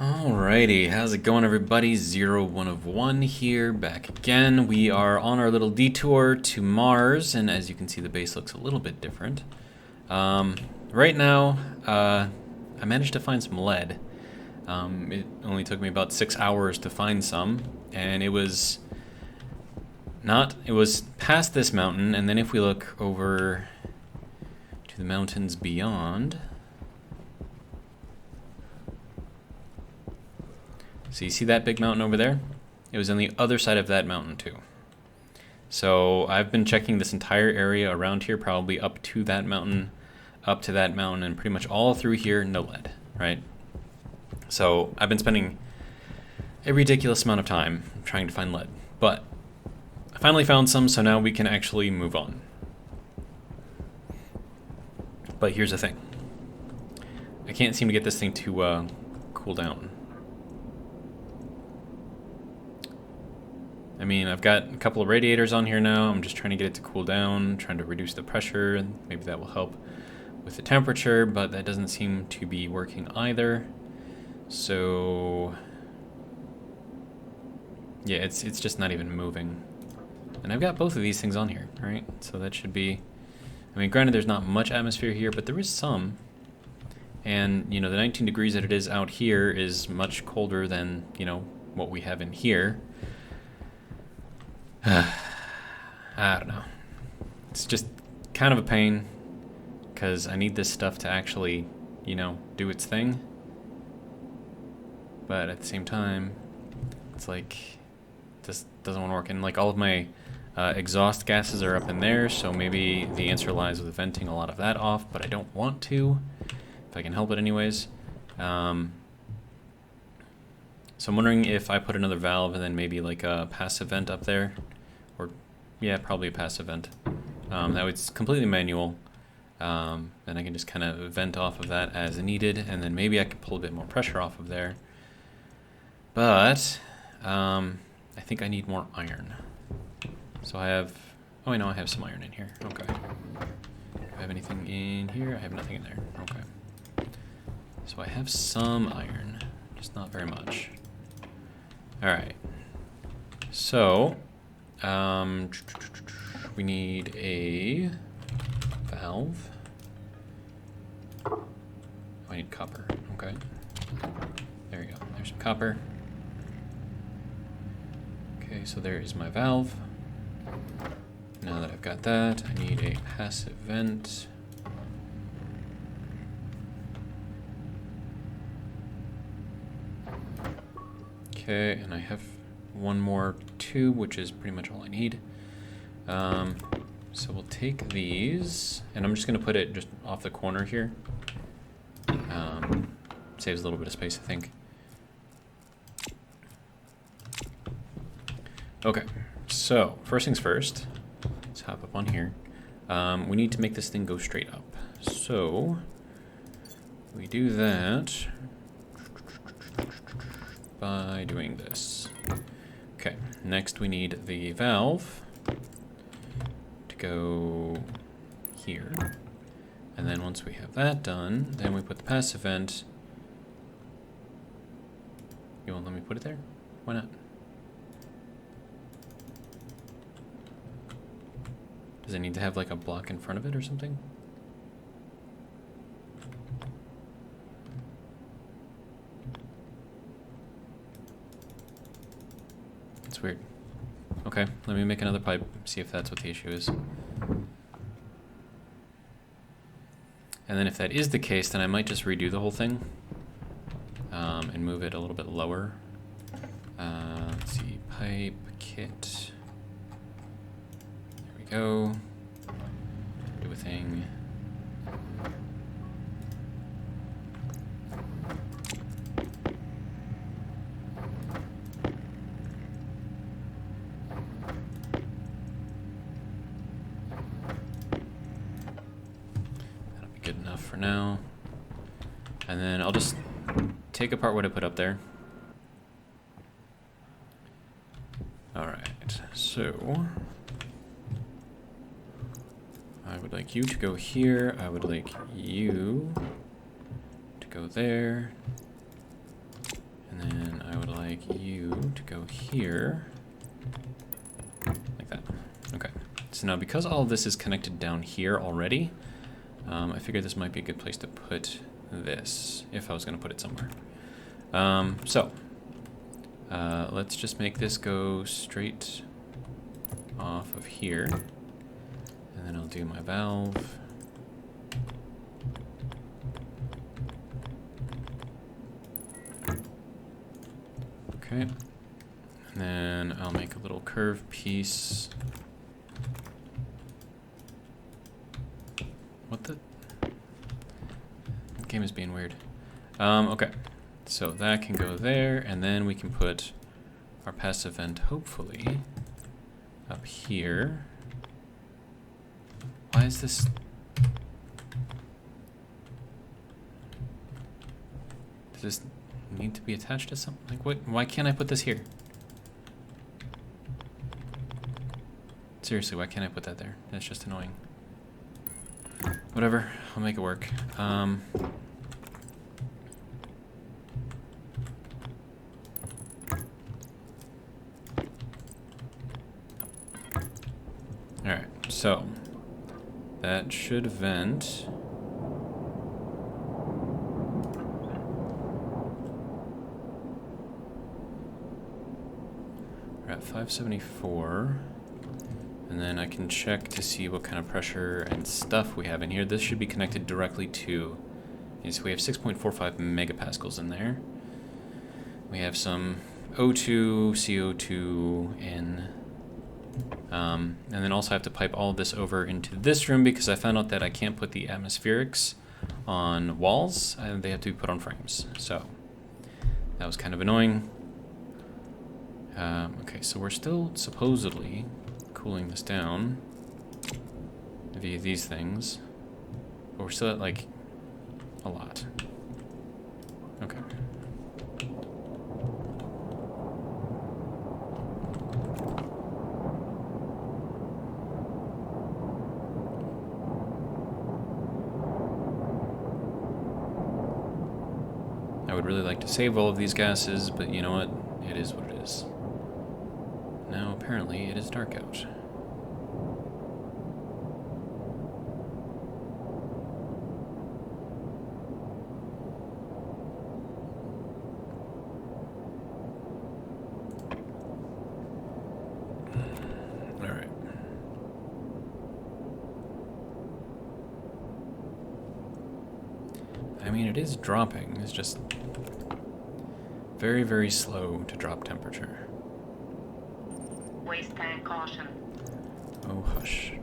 Alrighty, how's it going everybody? 01 here, back again. We are on our little detour to Mars, and as you can see the base looks a little bit different. Right now, I managed to find some lead. It only took me about 6 hours to find some, and it was past this mountain, and then if we look over to the mountains beyond... So you see that big mountain over there? It was on the other side of that mountain too. So I've been checking this entire area around here, probably up to that mountain, and pretty much all through here, no lead, right? So I've been spending a ridiculous amount of time trying to find lead, but I finally found some, so now we can actually move on. But here's the thing. I can't seem to get this thing to cool down. I mean, I've got a couple of radiators on here now. I'm just trying to get it to cool down, trying to reduce the pressure, and maybe that will help with the temperature, but that doesn't seem to be working either. So yeah, it's just not even moving. And I've got both of these things on here, right? So that should be, I mean, granted there's not much atmosphere here, but there is some. And, you know, the 19 degrees that it is out here is much colder than, you know, what we have in here. I don't know. It's just kind of a pain because I need this stuff to actually, you know, do its thing. But at the same time, it's like this doesn't want to work. And like all of my exhaust gases are up in there, so maybe the answer lies with venting a lot of that off, but I don't want to, if I can help it anyways. So I'm wondering if I put another valve and then maybe like a passive vent up there. Or, yeah, probably a passive vent. That was completely manual. And I can just kind of vent off of that as needed. And then maybe I could pull a bit more pressure off of there. But, I think I need more iron. So I have, oh, I know I have some iron in here. Okay. Do I have anything in here? I have nothing in there. Okay. So I have some iron, just not very much. Alright, so we need a valve. Oh, I need copper, okay. There we go, there's some copper. Okay, so there is my valve. Now that I've got that, I need a passive vent. Okay, and I have one more tube, which is pretty much all I need. So we'll take these, and I'm just going to put it just off the corner here. Saves a little bit of space, I think. Okay, so first things first, let's hop up on here. We need to make this thing go straight up. So we do that by doing this. Okay, next we need the valve to go here. And then once we have that done, then we put the passive vent. You won't let me put it there? Why not? Does it need to have like a block in front of it or something? It's weird. Okay, let me make another pipe, see if that's what the issue is. And then if that is the case, then I might just redo the whole thing and move it a little bit lower. Let's see, pipe, kit. There we go. Do a thing. Good enough for now. And then I'll just take apart what I put up there. Alright, so I would like you to go here. I would like you to go there. go here, like that. Okay, so now because all of this is connected down here already, I figured this might be a good place to put this, if I was gonna put it somewhere. Let's just make this go straight off of here, and then I'll do my valve. Okay, and then I'll make a little curved piece. What the? The game is being weird. Okay, so that can go there, and then we can put our passive vent, hopefully, up here. Why is this? Does this need to be attached to something? Like what? Why can't I put this here? Seriously, why can't I put that there? That's just annoying. Whatever, I'll make it work. Alright, so that should vent. We're at 574. And then I can check to see what kind of pressure and stuff we have in here. This should be connected directly to, yes, we have 6.45 megapascals in there. We have some O2, CO2 in, and then also have to pipe all of this over into this room because I found out that I can't put the atmospherics on walls, and they have to be put on frames. So that was kind of annoying. Okay, so we're still supposedly cooling this down via these things, but we're still at like a lot. Okay. I would really like to save all of these gases, but you know what? It is what it is. Now apparently it is dark out. Alright. I mean, it is dropping. It's just very, very slow to drop temperature. Waste tank caution. Oh, hush.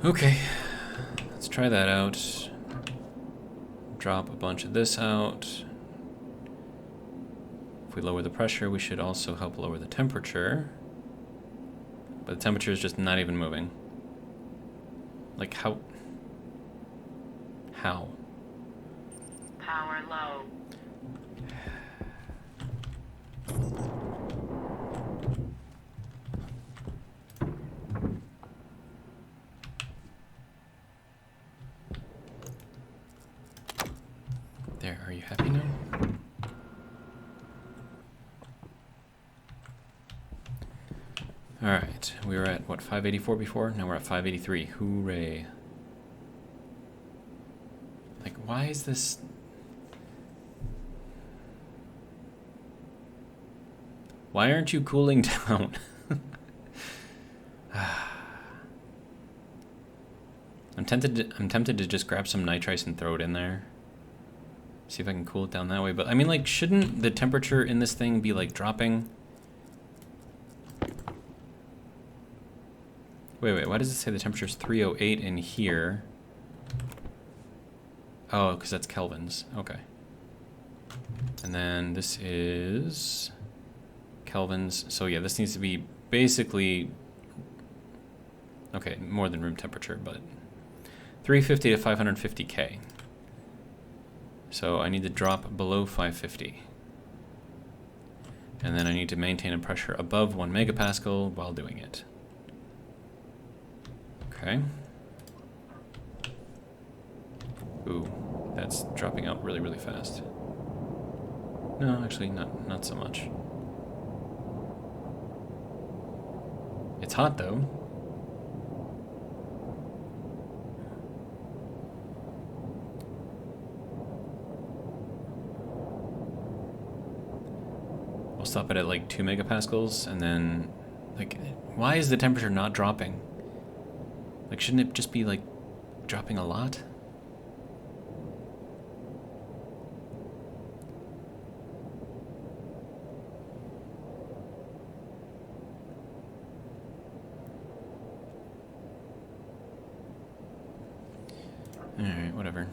Okay, let's try that out. Drop a bunch of this out. If we lower the pressure, we should also help lower the temperature. But the temperature is just not even moving. Like, how? How? Power low. There, are you happy now? Alright, we were at, what, 584 before? Now we're at 583. Hooray. Like, why is this... Why aren't you cooling down? I'm tempted to just grab some nitrice and throw it in there. See if I can cool it down that way. But I mean, like, shouldn't the temperature in this thing be like dropping? Wait, why does it say the temperature is 308 in here? Oh, because that's kelvins. Okay. And then this is kelvins. So yeah, this needs to be basically, okay, more than room temperature, but 350 to 550 K. So I need to drop below 550. And then I need to maintain a pressure above 1 megapascal while doing it. Okay. Ooh, that's dropping out really, really fast. No, actually, not so much. It's hot, though. We'll stop it at like 2 megapascals, and then, like, why is the temperature not dropping? Like, shouldn't it just be, like, dropping a lot? Alright, whatever.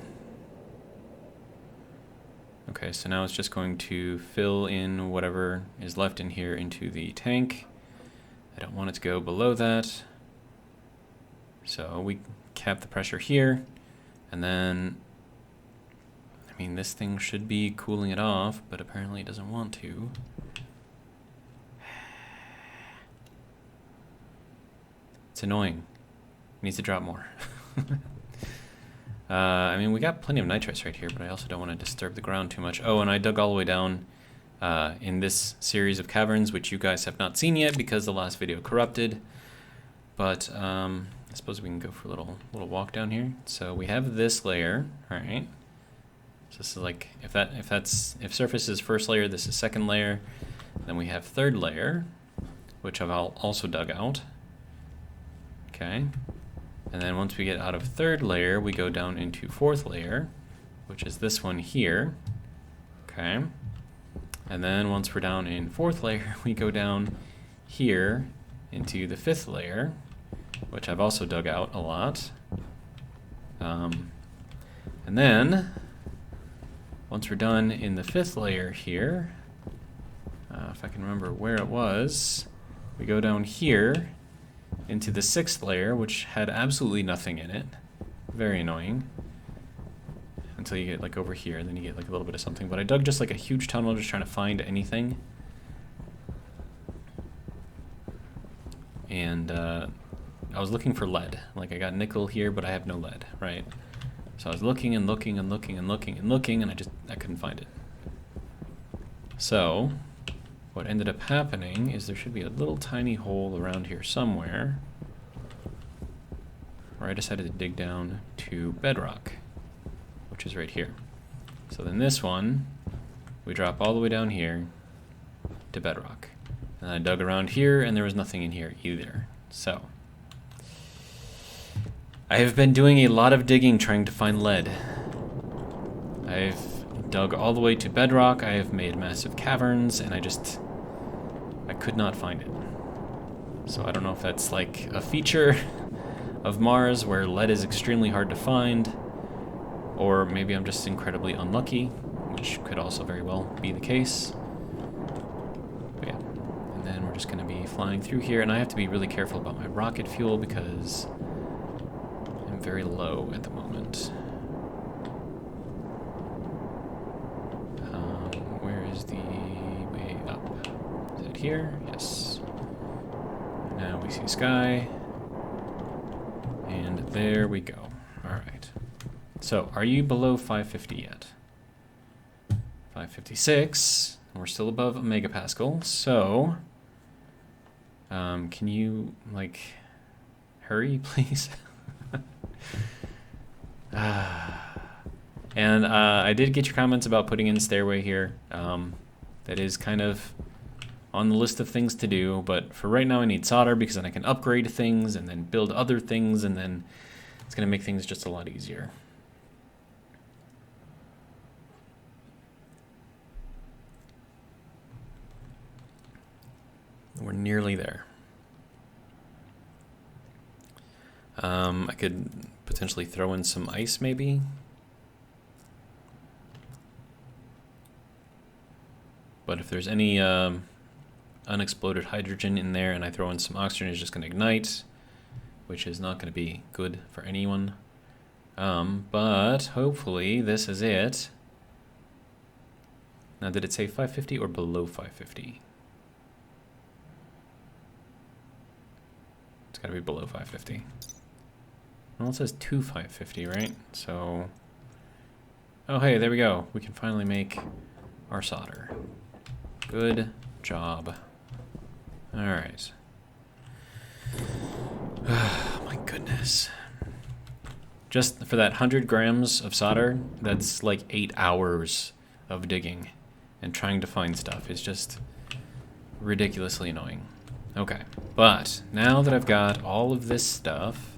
Okay, so now it's just going to fill in whatever is left in here into the tank. I don't want it to go below that. So we cap the pressure here, and then, I mean, this thing should be cooling it off, but apparently it doesn't want to. It's annoying. It needs to drop more. I mean, we got plenty of nitrous right here, but I also don't want to disturb the ground too much. Oh, and I dug all the way down in this series of caverns, which you guys have not seen yet because the last video corrupted. But I suppose we can go for a little walk down here. So we have this layer, all right. So this is like, if surface is first layer, this is second layer. Then we have third layer, which I've also dug out. Okay. And then once we get out of third layer, we go down into fourth layer, which is this one here. Okay. And then once we're down in fourth layer, we go down here into the fifth layer, which I've also dug out a lot. And then once we're done in the fifth layer here, if I can remember where it was, we go down here into the sixth layer, which had absolutely nothing in it. Very annoying. Until you get like over here, and then you get like a little bit of something. But I dug just like a huge tunnel just trying to find anything. And I was looking for lead. Like, I got nickel here, but I have no lead, right? So I was looking and looking and looking and looking and looking, and I couldn't find it. So what ended up happening is there should be a little tiny hole around here somewhere where I decided to dig down to bedrock, which is right here. So then this one, we drop all the way down here to bedrock. And I dug around here, and there was nothing in here either. So I have been doing a lot of digging trying to find lead. I've dug all the way to bedrock, I have made massive caverns, and I could not find it. So I don't know if that's like a feature of Mars where lead is extremely hard to find, or maybe I'm just incredibly unlucky, which could also very well be the case. But yeah, and then we're just gonna be flying through here, and I have to be really careful about my rocket fuel because I'm very low at the moment. Where is the way up? Is it here? Yes. Now we see sky. And there we go. Alright. So, are you below 550 yet? 556. We're still above a megapascal. So, can you, like, hurry, please? And I did get your comments about putting in stairway here. That is kind of on the list of things to do, but for right now I need solder because then I can upgrade things and then build other things, and then it's going to make things just a lot easier. We're nearly there. I could potentially throw in some ice maybe. But if there's any unexploded hydrogen in there and I throw in some oxygen, it's just going to ignite, which is not going to be good for anyone. But hopefully this is it. Now, did it say 550 or below 550? It's got to be below 550. Well, it says to 550, right? So Oh, hey, there we go. We can finally make our solder. Good job. All right. My goodness. Just for that 100 grams of solder, that's like 8 hours of digging and trying to find stuff. It's just ridiculously annoying. Okay, but now that I've got all of this stuff,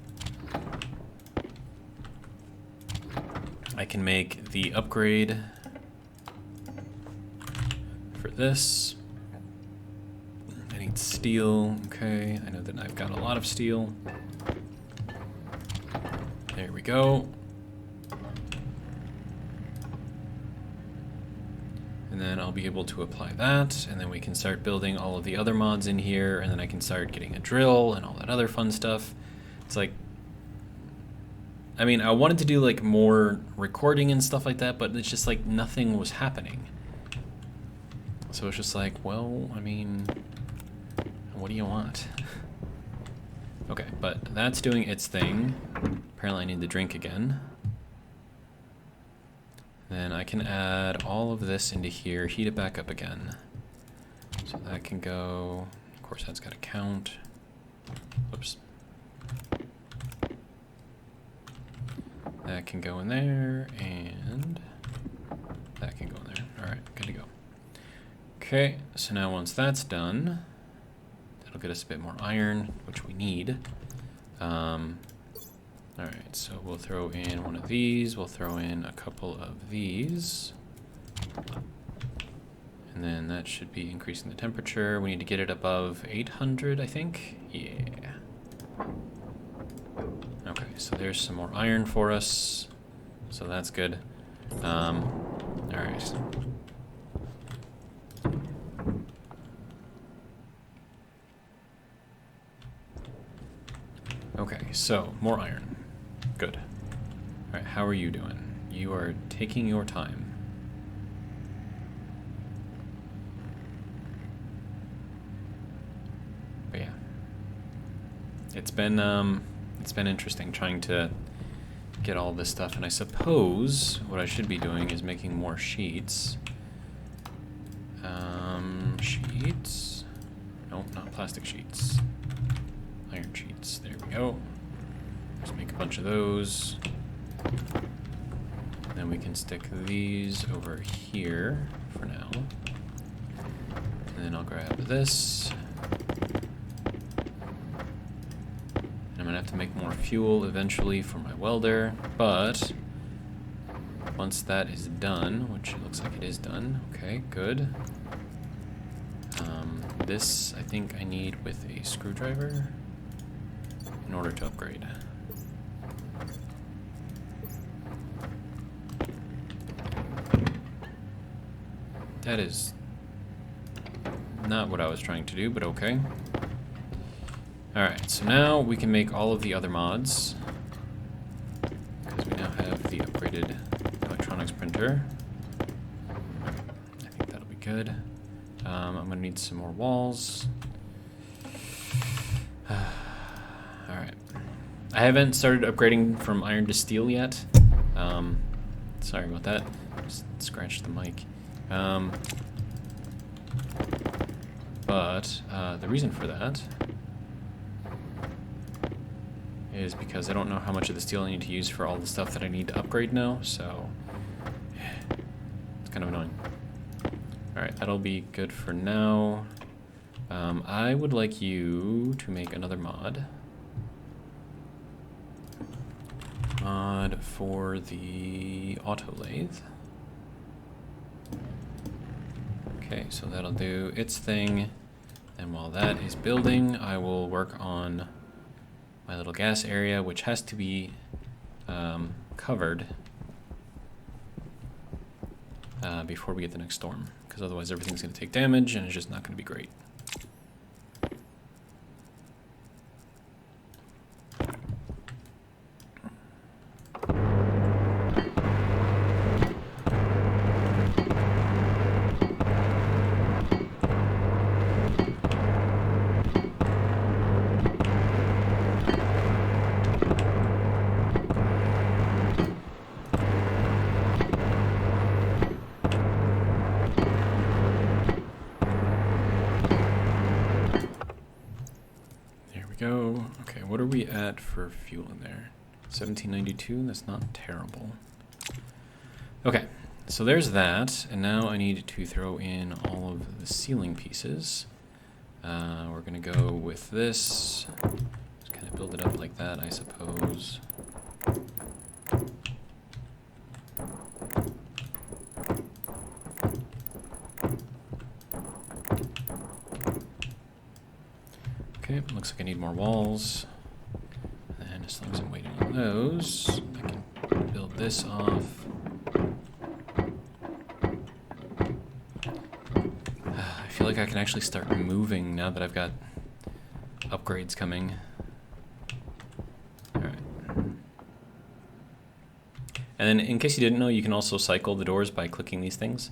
I can make the upgrade for this. I need steel. Okay, I know that I've got a lot of steel. There we go. And then I'll be able to apply that, and then we can start building all of the other mods in here, and then I can start getting a drill and all that other fun stuff. It's like, I mean, I wanted to do like more recording and stuff like that, but it's just like nothing was happening. So it's just like, well, I mean, what do you want? Okay, but that's doing its thing. Apparently I need the drink again. Then I can add all of this into here, heat it back up again. So that can go, of course that's got to count. Oops. That can go in there, and that can go in there. All right, good to go. Okay, so now once that's done, that'll get us a bit more iron, which we need. All right, so we'll throw in one of these. We'll throw in a couple of these. And then that should be increasing the temperature. We need to get it above 800, I think. Yeah. Okay, so there's some more iron for us. So that's good. All right. Okay, so more iron. Good. All right, how are you doing? You are taking your time. But yeah, it's been interesting trying to get all this stuff, and I suppose what I should be doing is making more sheets. Sheets. Nope, not plastic sheets. Iron sheets. There we go. Just make a bunch of those. Then we can stick these over here for now. And then I'll grab this. And I'm gonna have to make more fuel eventually for my welder, but once that is done, which it looks like it is done, okay, good. This I think I need with a screwdriver in order to upgrade. That is not what I was trying to do, but okay. Alright, so now we can make all of the other mods, because we now have the upgraded electronics printer. I think that'll be good. I'm going to need some more walls. Alright. I haven't started upgrading from iron to steel yet. Sorry about that. Just scratched the mic. But the reason for that is because I don't know how much of the steel I need to use for all the stuff that I need to upgrade now, so it's kind of annoying. Alright, that'll be good for now. I would like you to make another mod. Mod for the auto lathe. Okay, so that'll do its thing. And while that is building, I will work on my little gas area, which has to be covered before we get the next storm, because otherwise everything's going to take damage and it's just not going to be great. we at for fuel in there? 1792, that's not terrible. Okay, so there's that, and now I need to throw in all of the ceiling pieces. We're gonna go with this, just kind of build it up like that, I suppose. Okay, looks like I need more walls. And as long as I'm waiting on those, I can build this off. I feel like I can actually start moving now that I've got upgrades coming. Alright. And then, in case you didn't know, you can also cycle the doors by clicking these things.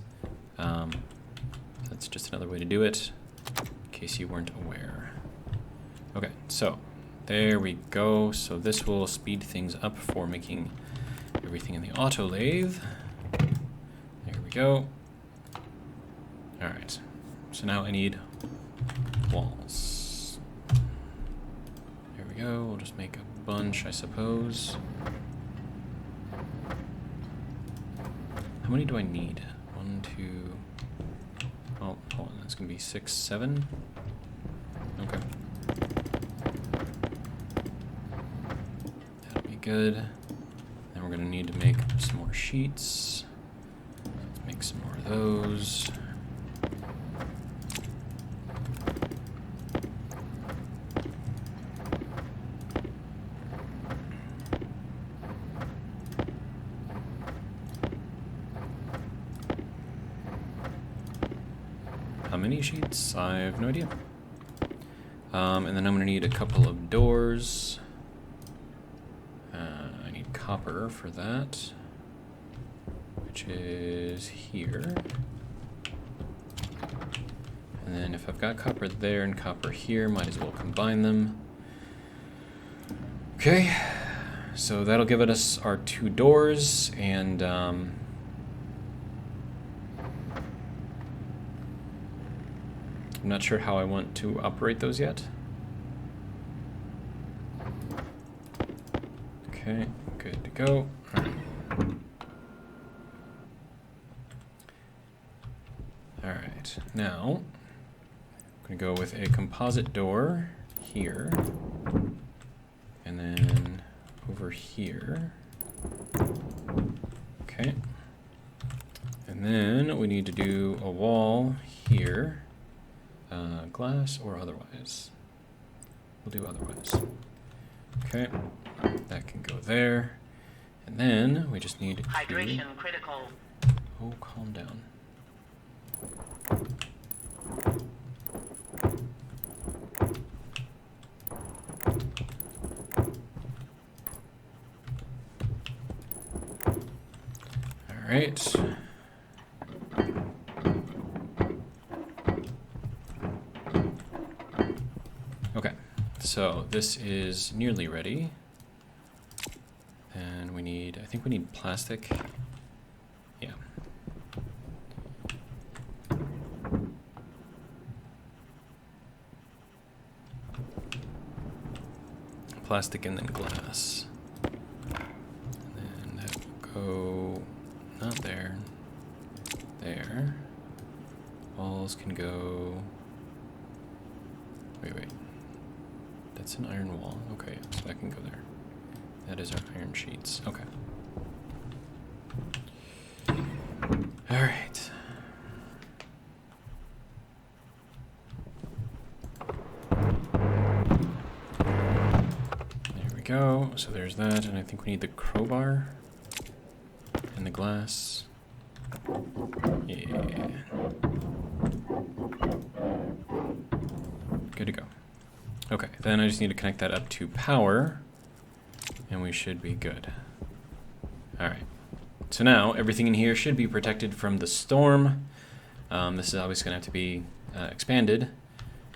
That's just another way to do it, in case you weren't aware. Okay, so there we go. So this will speed things up for making everything in the auto lathe. There we go. All right, so now I need walls. There we go. We'll just make a bunch, I suppose. How many do I need? 1, 2. Oh, hold on. That's gonna be 6, 7. Okay. Good. Then we're gonna need to make some more sheets. Let's make some more of those. How many sheets? I have no idea. And then I'm gonna need a couple of doors. Copper for that, which is here. And then if I've got copper there and copper here, might as well combine them. Okay, so that'll give us our 2 doors, and I'm not sure how I want to operate those yet. Okay. Good to go. All right. All right. Now, I'm going to go with a composite door here, and then over here. Okay. And then we need to do a wall here, glass or otherwise. We'll do otherwise. Okay. That can go there. And then we just need to... Hydration critical. Oh, calm down. All right. Okay. So this is nearly ready. And we need, I think we need plastic. Yeah. Plastic and then glass. And then that will go, not there, there. Walls can go, wait. That's an iron wall. Okay, so that can go there. That is our iron sheets. Okay. All right. There we go. So there's that, and I think we need the crowbar and the glass. Yeah. Good to go. Okay, then I just need to connect that up to power, and we should be good. All right. So now everything in here should be protected from the storm. This is obviously gonna have to be expanded.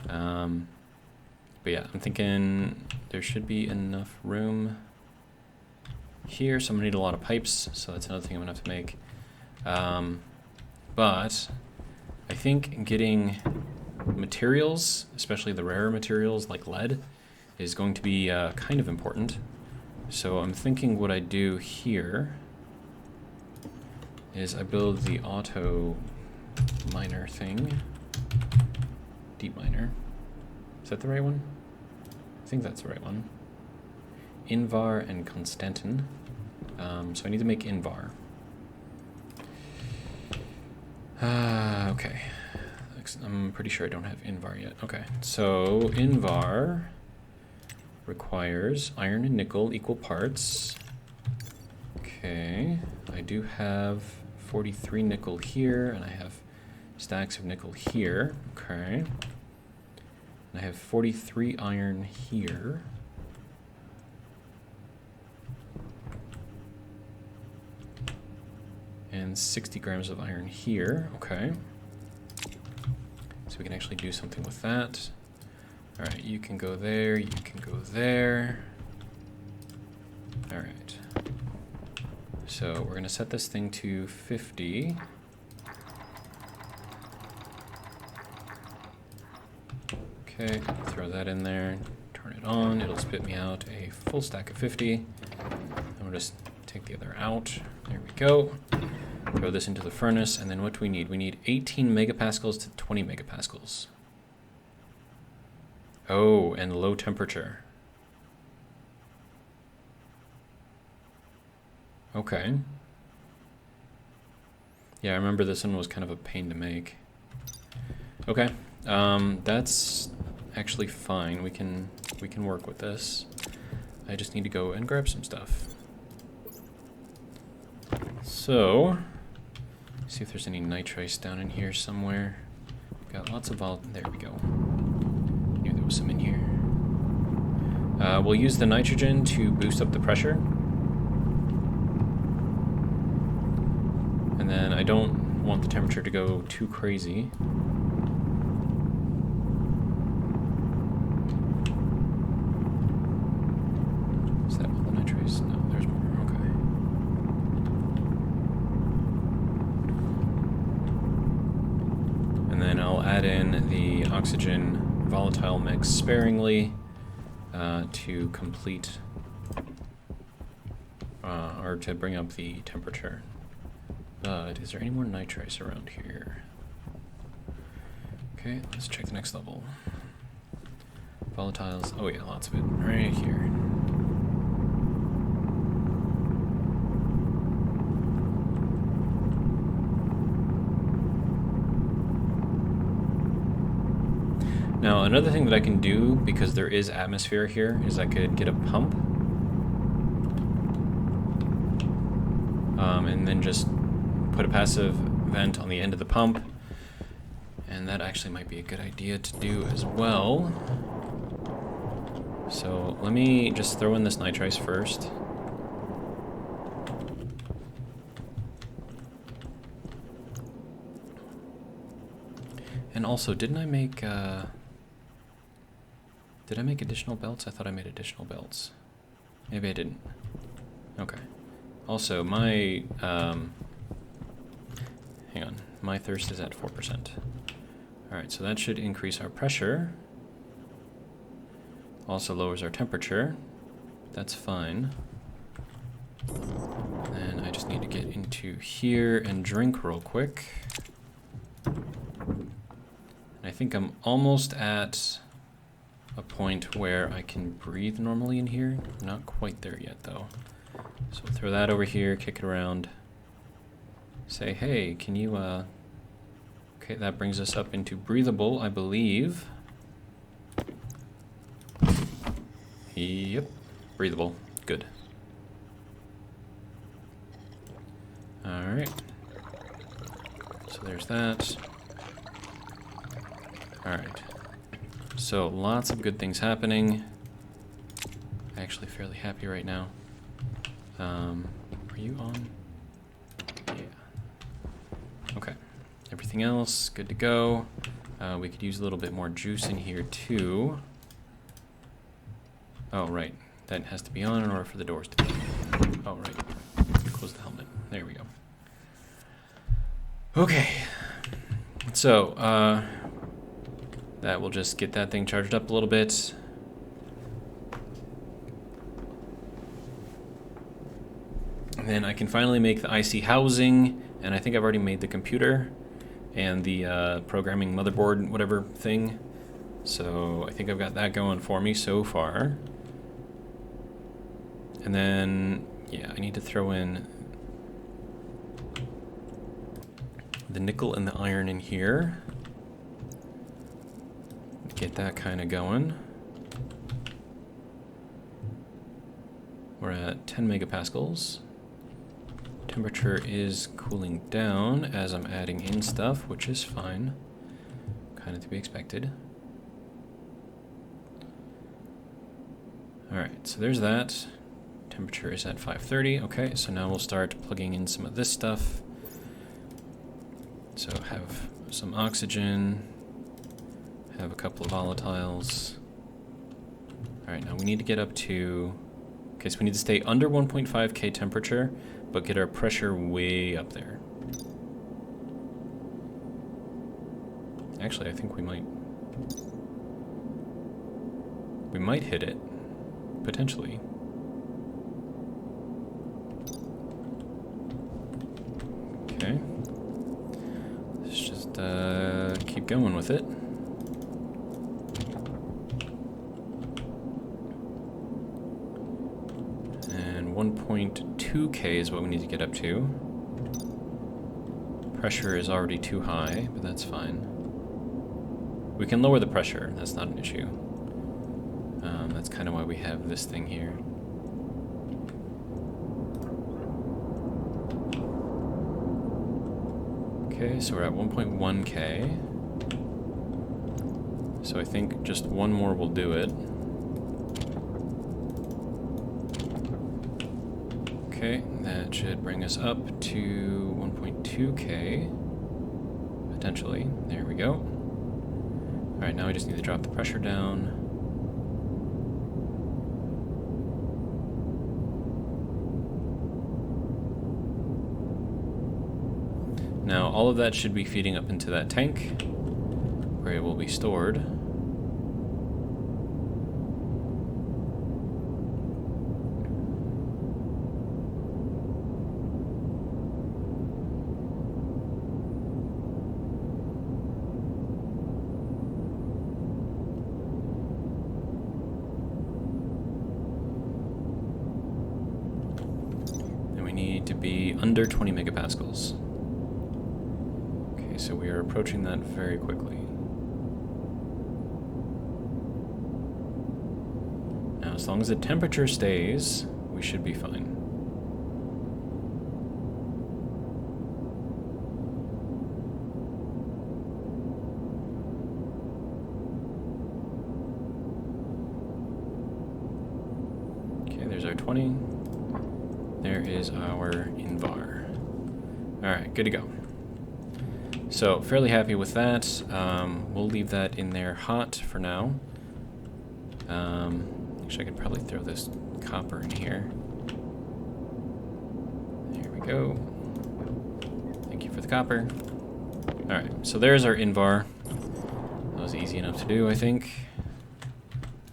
But yeah, I'm thinking there should be enough room here. So I'm gonna need a lot of pipes. So that's another thing I'm gonna have to make. But I think getting materials, especially the rarer materials like lead, is going to be kind of important. So I'm thinking what I do here is I build the auto miner thing. Deep miner. Is that the right one? I think that's the right one. Invar and Constantin. So I need to make Invar. Okay. I'm pretty sure I don't have Invar yet. Okay, so Invar requires iron and nickel equal parts. Okay, I do have 43 nickel here, and I have stacks of nickel here. Okay. And I have 43 iron here. And 60 grams of iron here. Okay. So we can actually do something with that. All right, you can go there, you can go there. All right. So we're gonna set this thing to 50. Okay, throw that in there, turn it on, it'll spit me out a full stack of 50. And we'll just take the other out. There we go. Throw this into the furnace, and then what do we need? We need 18 megapascals to 20 megapascals. Oh, and low temperature. Okay. Yeah, I remember this one was kind of a pain to make. Okay, that's actually fine. We can work with this. I just need to go and grab some stuff. So, see if there's any nitrice down in here somewhere. Got lots of there we go. Knew there was some in here. We'll use the nitrogen to boost up the pressure. And then I don't want the temperature to go too crazy. Is that all the nitrace? No, there's more. Okay. And then I'll add in the oxygen volatile mix sparingly to complete or to bring up the temperature. But is there any more nitrice around here? Okay, let's check the next level. Volatiles, oh yeah, lots of it right here. Now, another thing that I can do, because there is atmosphere here, is I could get a pump. And then just put a passive vent on the end of the pump. And that actually might be a good idea to do as well. So let me just throw in this nitrice first. And also, did I make additional belts? I thought I made additional belts. Maybe I didn't. Okay. Also, my, hang on, my thirst is at 4%. Alright, so that should increase our pressure. Also lowers our temperature. That's fine. And I just need to get into here and drink real quick. And I think I'm almost at a point where I can breathe normally in here. Not quite there yet, though. So we'll throw that over here, kick it around. Say, hey, can you, okay, that brings us up into breathable, I believe. Yep, breathable, good. All right, so there's that. All right, so lots of good things happening. Actually fairly happy right now. Are you on? Yeah. Okay. Everything else good to go. We could use a little bit more juice in here too. Oh, right. That has to be on in order for the doors to be on. Oh, right. Close the helmet. There we go. Okay. So, that will just get that thing charged up a little bit. then I can finally make the IC housing, and I think I've already made the computer and the programming motherboard, whatever thing. So I think I've got that going for me so far. And then, yeah, I need to throw in the nickel and the iron in here. Get that kind of going. We're at 10 megapascals. Temperature is cooling down as I'm adding in stuff, which is fine. Kind of to be expected. Alright, so there's that. Temperature is at 530. Okay, so now we'll start plugging in some of this stuff. So have some oxygen, have a couple of volatiles. Alright, now we need to get up to... Okay, so we need to stay under 1.5 K temperature, but get our pressure way up there. Actually, I think we might hit it, potentially. Okay. Let's just keep going with it. And 1.2 K is what we need to get up to. Pressure is already too high, but that's fine. We can lower the pressure, that's not an issue. That's kind of why we have this thing here. Okay, so we're at 1.1 K. So I think just one more will do it. Okay, that should bring us up to 1.2 K. Potentially. There we go. Alright, now we just need to drop the pressure down. Now, all of that should be feeding up into that tank, where it will be stored. And we need to be under 20 megapascals. So we are approaching that very quickly. Now, as long as the temperature stays, we should be fine. Okay, there's our 20. There is our Invar. Alright, good to go. So, fairly happy with that. We'll leave that in there hot for now. Actually, I could probably throw this copper in here. There we go. Thank you for the copper. Alright, so there's our Invar. That was easy enough to do, I think.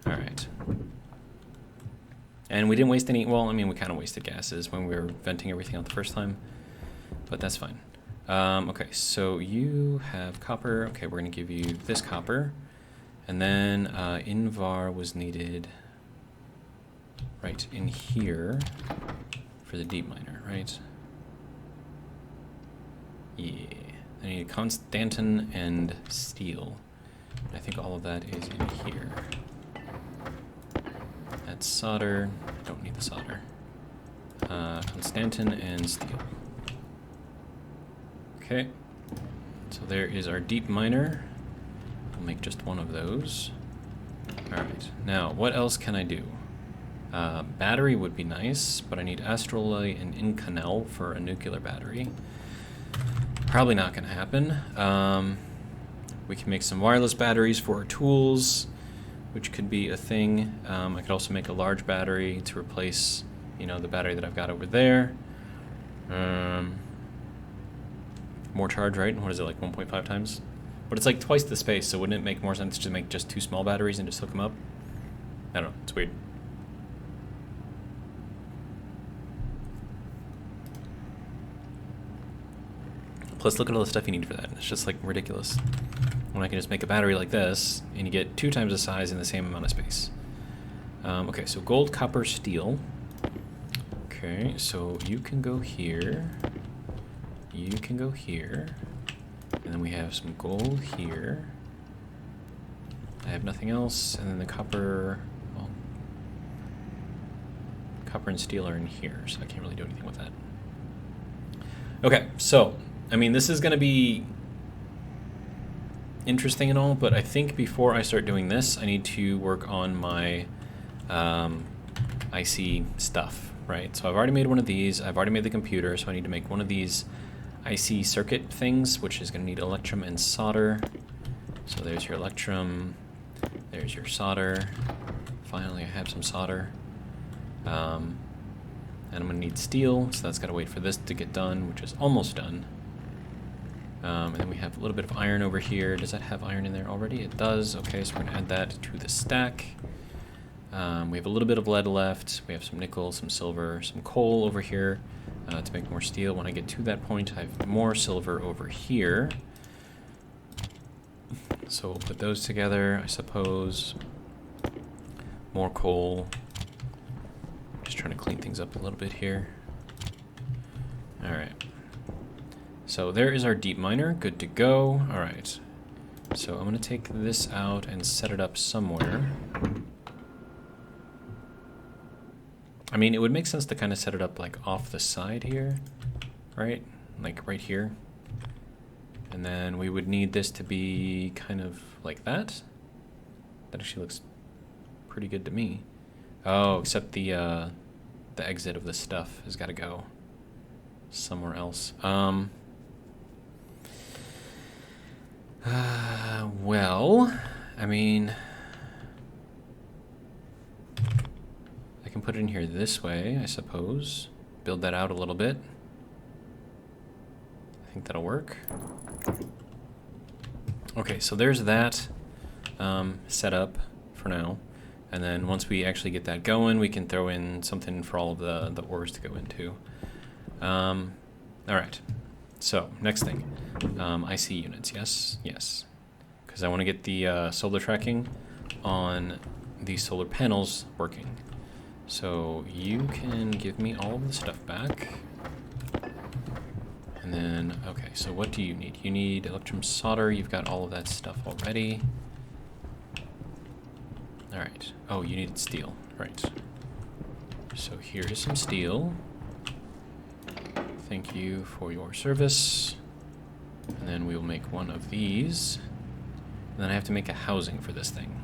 Alright. And we didn't waste any... Well, I mean, we kind of wasted gases when we were venting everything out the first time. But that's fine. Okay, so you have copper. Okay, we're going to give you this copper. And then Invar was needed right in here for the deep miner, right? Yeah. I need Constantin and steel. I think all of that is in here. That's solder. I don't need the solder. Constantin and steel. Okay, so there is our deep miner. I'll make just one of those. Alright, now what else can I do? Battery would be nice, but I need astrolite and inconel for a nuclear battery. Probably not going to happen. We can make some wireless batteries for our tools, which could be a thing. I could also make a large battery to replace, you know, the battery that I've got over there. More charge, right? What is it, like 1.5 times? But it's like twice the space, so wouldn't it make more sense to make just 2 small batteries and just hook them up? I don't know, it's weird. Plus, look at all the stuff you need for that. It's just like ridiculous. When I can just make a battery like this, and you get 2 times the size in the same amount of space. Okay, so gold, copper, steel. Okay, so you can go here. You can go here. And then we have some gold here. I have nothing else. And then the copper, well, copper and steel are in here, so I can't really do anything with that. Okay, so, I mean, this is going to be interesting and all, but I think before I start doing this, I need to work on my IC stuff, right? So I've already made one of these. I've already made the computer, so I need to make one of these IC circuit things, which is going to need electrum and solder. So there's your electrum, there's your solder. Finally, I have some solder. And I'm going to need steel, so that's got to wait for this to get done, which is almost done. And then we have a little bit of iron over here. Does that have iron in there already? It does. Okay, so we're going to add that to the stack. We have a little bit of lead left. We have some nickel, some silver, some coal over here to make more steel. When I get to that point, I have more silver over here. So we'll put those together, I suppose. More coal. Just trying to clean things up a little bit here. All right. So there is our deep miner, good to go. All right. So I'm gonna take this out and set it up somewhere. I mean, it would make sense to kind of set it up like off the side here, right? Like right here. And then we would need this to be kind of like that. That actually looks pretty good to me. Oh, except the exit of this stuff has got to go somewhere else. Well, I mean, I can put it in here this way, I suppose. Build that out a little bit. I think that'll work. Okay, so there's that set up for now. And then once we actually get that going, we can throw in something for all of the ores to go into. All right. So next thing, IC units. Yes, yes. Because I want to get the solar tracking on these solar panels working. So you can give me all of the stuff back. And then, okay, so what do you need? You need electrum solder. You've got all of that stuff already. All right. Oh, you need steel. Right. So here is some steel. Thank you for your service. And then we will make one of these. And then I have to make a housing for this thing.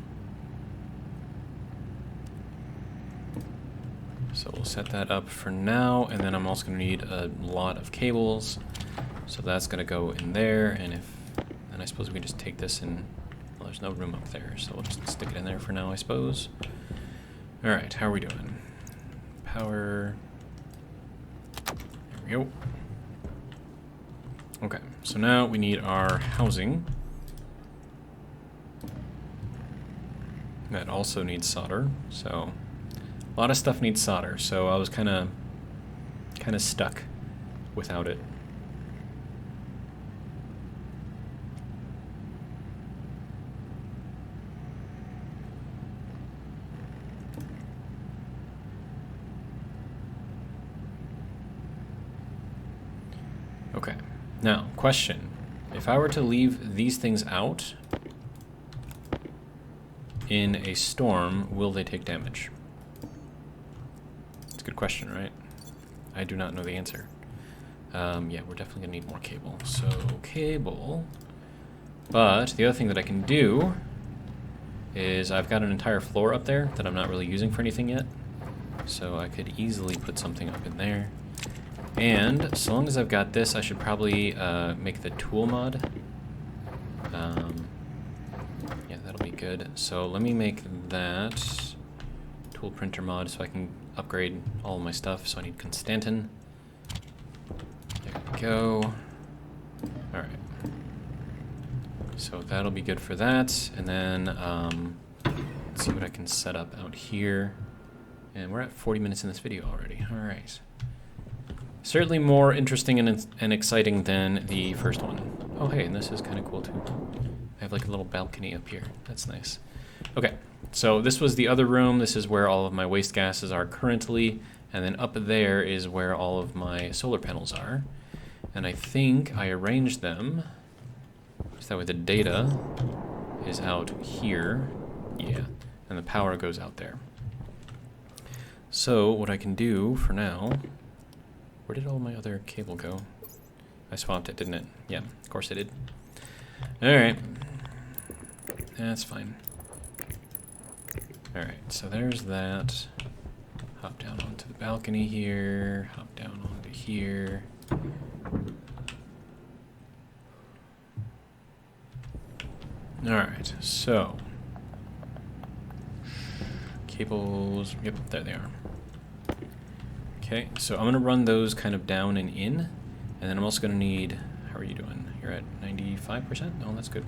So we'll set that up for now, and then I'm also going to need a lot of cables. So that's going to go in there, and I suppose we can just take this and, well, there's no room up there, so we'll just stick it in there for now, I suppose. All right, how are we doing? Power. There we go. Okay, so now we need our housing. That also needs solder, so a lot of stuff needs solder, so I was kind of stuck without it. Okay, now question. If I were to leave these things out in a storm, will they take damage? It's a good question, right? I do not know the answer. Yeah, we're definitely gonna need more cable. So, cable. But the other thing that I can do is I've got an entire floor up there that I'm not really using for anything yet. So I could easily put something up in there. And so long as I've got this, I should probably make the tool mod. Yeah, that'll be good. So let me make that tool printer mod so I can upgrade all of my stuff. So I need Constantin. There we go. All right. So that'll be good for that. And then let's see what I can set up out here. And we're at 40 minutes in this video already. All right. Certainly more interesting and exciting than the first one. Oh, hey, and this is kind of cool too. I have like a little balcony up here. That's nice. Okay, so this was the other room. This is where all of my waste gases are currently. And then up there is where all of my solar panels are. And I think I arranged them so that way the data is out here. Yeah, and the power goes out there. So what I can do for now... Where did all my other cable go? I swapped it, didn't it? Yeah, of course I did. Alright. That's fine. Alright, so there's that. Hop down onto the balcony here. Hop down onto here. Alright, so... Cables... Yep, there they are. Okay, so I'm going to run those kind of down and in, and then I'm also going to need, how are you doing? You're at 95%? No, that's good.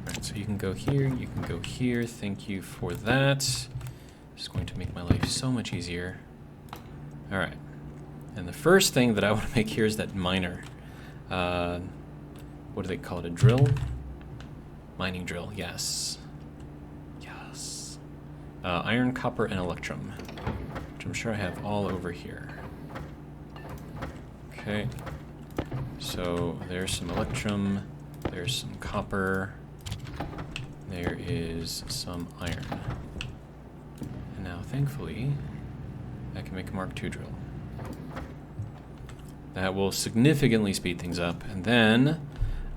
Alright, so you can go here, you can go here, thank you for that. It's going to make my life so much easier. Alright, and the first thing that I want to make here is that miner. What do they call it, a drill? Mining drill, yes. Yes. Iron, copper, and electrum. Which I'm sure I have all over here. Okay, so there's some electrum, there's some copper, there is some iron. And now, thankfully, I can make a Mark II drill. That will significantly speed things up. And then,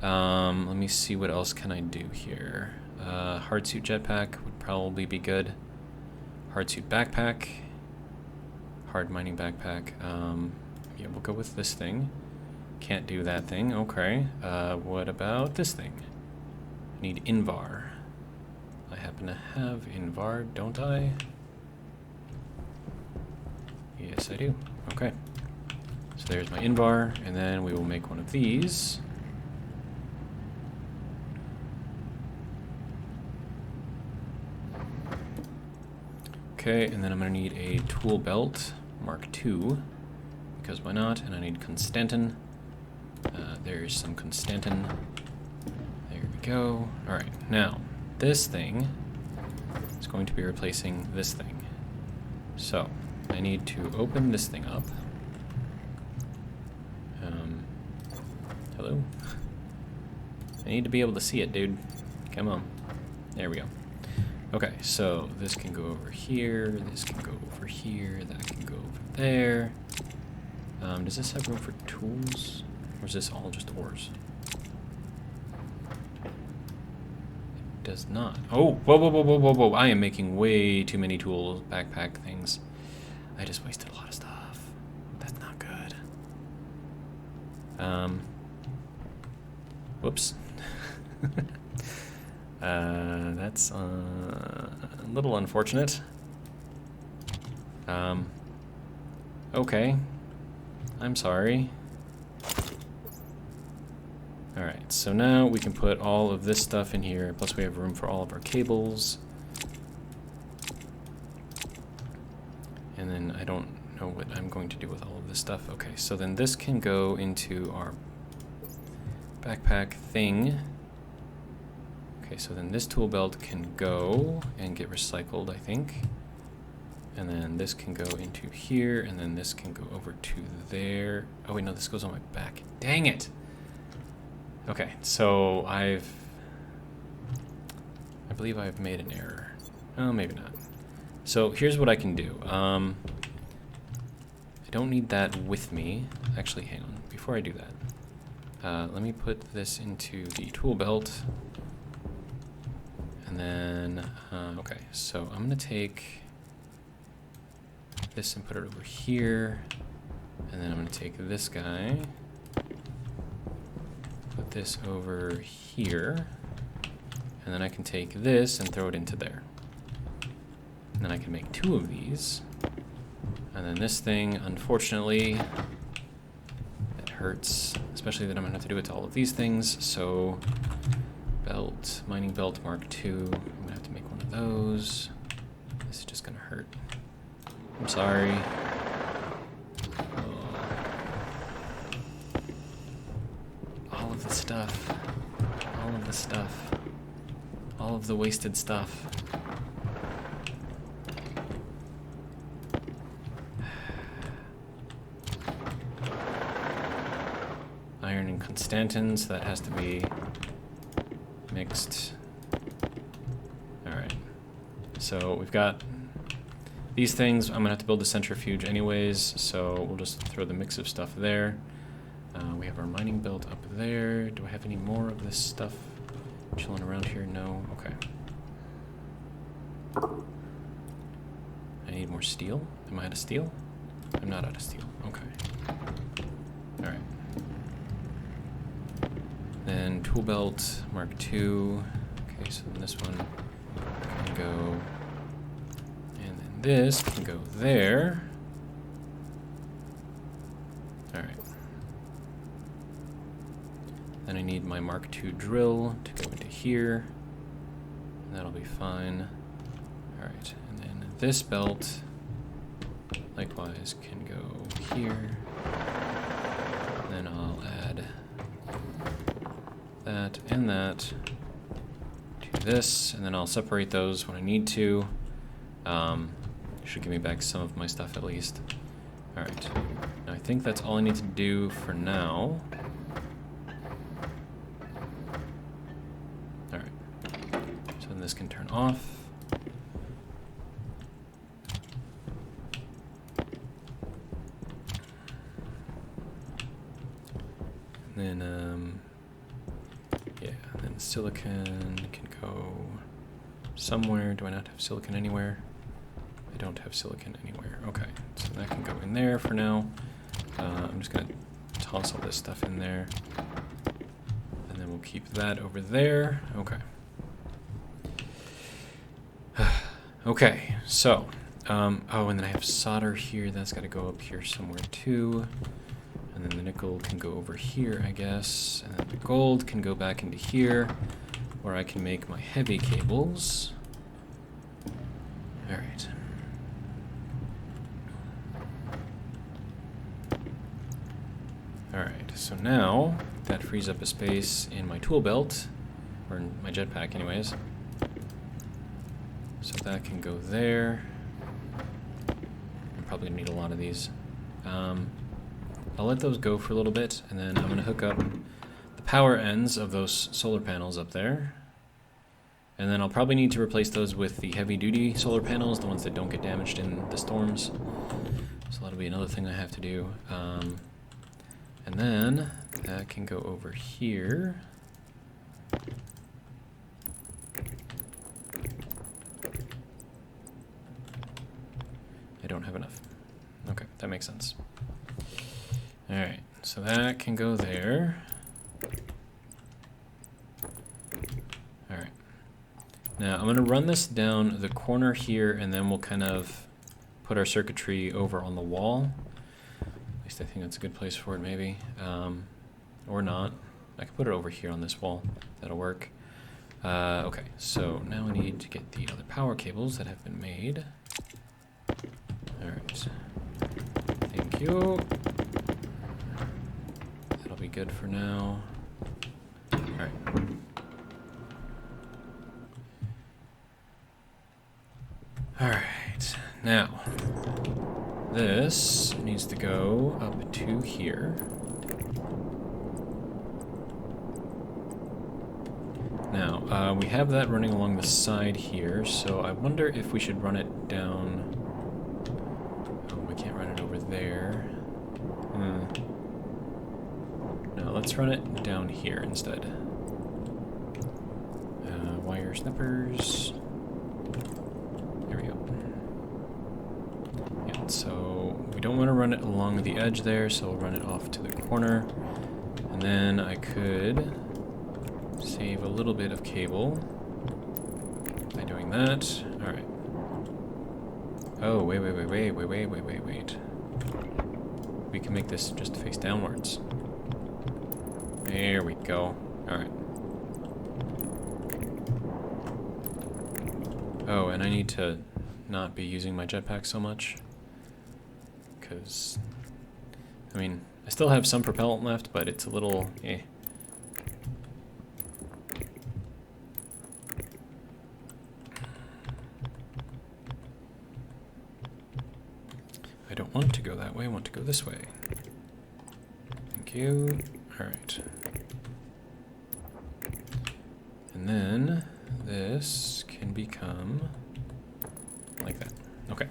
let me see what else can I do here. Hardsuit jetpack would probably be good. Hardsuit backpack. Hard mining backpack. Yeah, we'll go with this thing. Can't do that thing. Okay. What about this thing? I need Invar. I happen to have Invar, don't I? Yes, I do. Okay. So there's my Invar, and then we will make one of these. Okay, and then I'm going to need a tool belt. Mark II, because why not? And I need Constantin. There's some Constantin. There we go. Alright, now, this thing is going to be replacing this thing. So, I need to open this thing up. Hello? I need to be able to see it, dude. Come on. There we go. Okay, so this can go over here, this can go over here, that can go over there. Does this have room for tools? Or is this all just ores? It does not. Oh, whoa, whoa, whoa, whoa, whoa, whoa. I am making way too many tools, backpack things. I just wasted a lot of stuff. That's not good. Whoops. That's a little unfortunate. Okay. I'm sorry. Alright, so now we can put all of this stuff in here, plus we have room for all of our cables. And then I don't know what I'm going to do with all of this stuff. Okay, so then this can go into our backpack thing. Okay, so then this tool belt can go and get recycled, I think. And then this can go into here, and then this can go over to there. Oh wait, no, this goes on my back. Dang it! Okay, so I believe I've made an error. Oh, maybe not. So here's what I can do. I don't need that with me. Actually, hang on. Before I do that, let me put this into the tool belt. And then, okay, so I'm gonna take this and put it over here. And then I'm gonna take this guy, put this over here. And then I can take this and throw it into there. And then I can make two of these. And then this thing, unfortunately, it hurts, especially that I'm gonna have to do it to all of these things. So, belt, mining belt Mark II. I'm gonna have to make one of those. This is just gonna hurt. I'm sorry. Oh. the stuff. All of the stuff. All of the wasted stuff. Iron and Constantins, that has to be mixed. Alright. So we've got these things. I'm gonna have to build a centrifuge anyways, so we'll just throw the mix of stuff there. We have our mining belt up there. Do I have any more of this stuff chilling around here? No? Okay. I need more steel. Am I out of steel? I'm not out of steel. Okay. Alright. Then tool belt, Mark II. Okay, so then this one can go, and then this can go there. Alright. Then I need my Mark II drill to go into here. And that'll be fine. Alright, and then this belt, likewise, can go here. Then I'll add that and that to this, and then I'll separate those when I need to. Should give me back some of my stuff at least. Alright, now I think that's all I need to do for now. Alright, so then this can turn off. And then, yeah, and then silicon can go somewhere. Do I not have silicon anywhere? I don't have silicon anywhere. Okay, so that can go in there for now. I'm just gonna toss all this stuff in there. And then we'll keep that over there. Okay. Okay, so, oh, and then I have solder here. That's gotta go up here somewhere too. And then the nickel can go over here, I guess. And then the gold can go back into here, where I can make my heavy cables. Alright. Alright, so now that frees up a space in my tool belt, or in my jetpack anyways. So that can go there. I'm probably gonna need a lot of these. I'll let those go for a little bit, and then I'm gonna hook up the power ends of those solar panels up there. And then I'll probably need to replace those with the heavy-duty solar panels, the ones that don't get damaged in the storms. So that'll be another thing I have to do. And then that can go over here. I don't have enough. Okay, that makes sense. Alright, so that can go there. Alright. Now I'm going to run this down the corner here, and then we'll kind of put our circuitry over on the wall. At least I think that's a good place for it, maybe. Or not. I can put it over here on this wall. That'll work. Okay, so now we need to get the other power cables that have been made. Alright. Thank you. That'll be good for now. Alright. Alright, now this needs to go up to here. Now, we have that running along the side here, so I wonder if we should run it down. Oh, we can't run it over there. No, let's run it down here instead. Wire snippers. There we go. Yeah, so we don't want to run it along the edge there, so we'll run it off to the corner. And then I could save a little bit of cable by doing that. Alright. Oh, wait. We can make this just face downwards. There we go. Alright. Oh, and I need to not be using my jetpack so much. Because, I mean, I still have some propellant left, but it's a little, way. I want to go this way. Thank you. All right. And then this can become like that. Okay.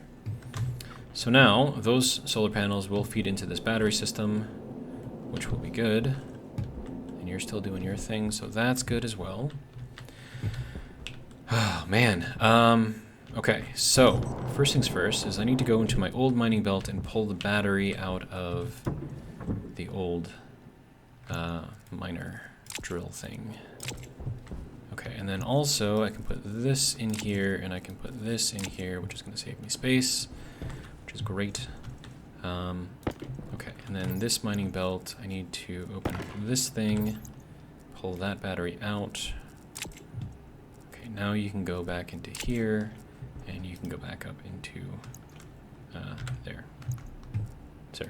So now those solar panels will feed into this battery system, which will be good. And you're still doing your thing, so that's good as well. Oh, man. Okay, so first things first is I need to go into my old mining belt and pull the battery out of the old miner drill thing. Okay, and then also I can put this in here and I can put this in here, which is going to save me space, which is great. Okay, and then this mining belt, I need to open up this thing, pull that battery out. Okay, now you can go back into here, and you can go back up into there. Sir.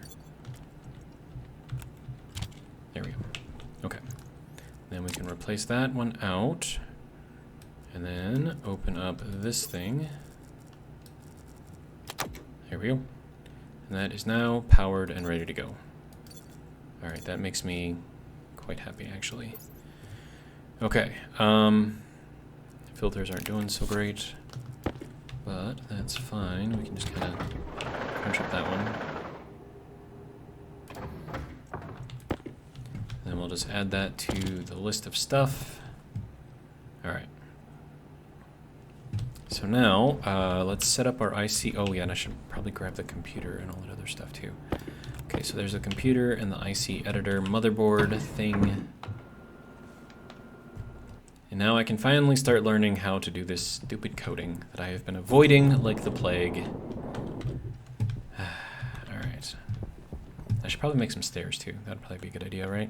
There we go. Okay. Then we can replace that one out, and then open up this thing. There we go. And that is now powered and ready to go. Alright, that makes me quite happy, actually. Okay, filters aren't doing so great, but that's fine. We can just kind of crunch up that one. Then we'll just add that to the list of stuff. Alright. So now, let's set up our IC. Oh yeah, and I should probably grab the computer and all that other stuff too. Okay, so there's the computer and the IC editor motherboard thing. And now I can finally start learning how to do this stupid coding that I have been avoiding like the plague. Alright. I should probably make some stairs too. That'd probably be a good idea, right?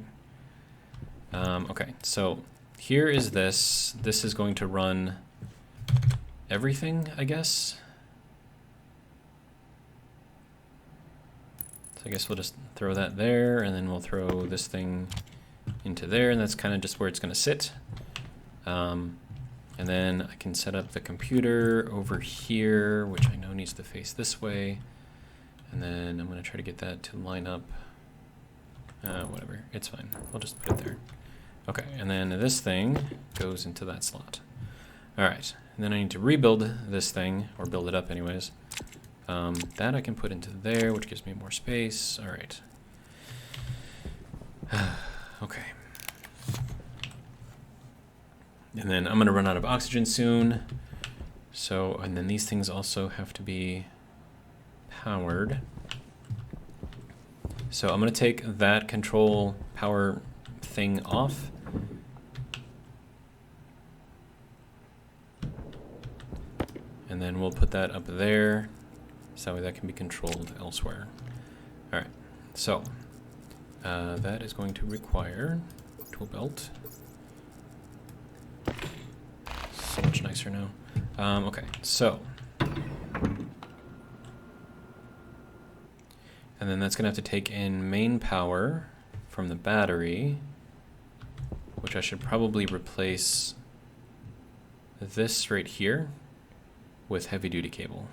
Okay, so here is this. This is going to run everything, I guess. So I guess we'll just throw that there, and then we'll throw this thing into there, and that's kind of just where it's going to sit. And then I can set up the computer over here, which I know needs to face this way. And then I'm going to try to get that to line up. Whatever, it's fine. I'll just put it there. Okay, and then this thing goes into that slot. All right, and then I need to rebuild this thing, or build it up anyways. That I can put into there, which gives me more space. All right. Okay. And then I'm gonna run out of oxygen soon. So, and then these things also have to be powered. So I'm gonna take that control power thing off. And then we'll put that up there, so that can be controlled elsewhere. All right, so that is going to require tool belt. So much nicer now. Okay, so. And then that's gonna have to take in main power from the battery, which I should probably replace this right here with heavy duty cable.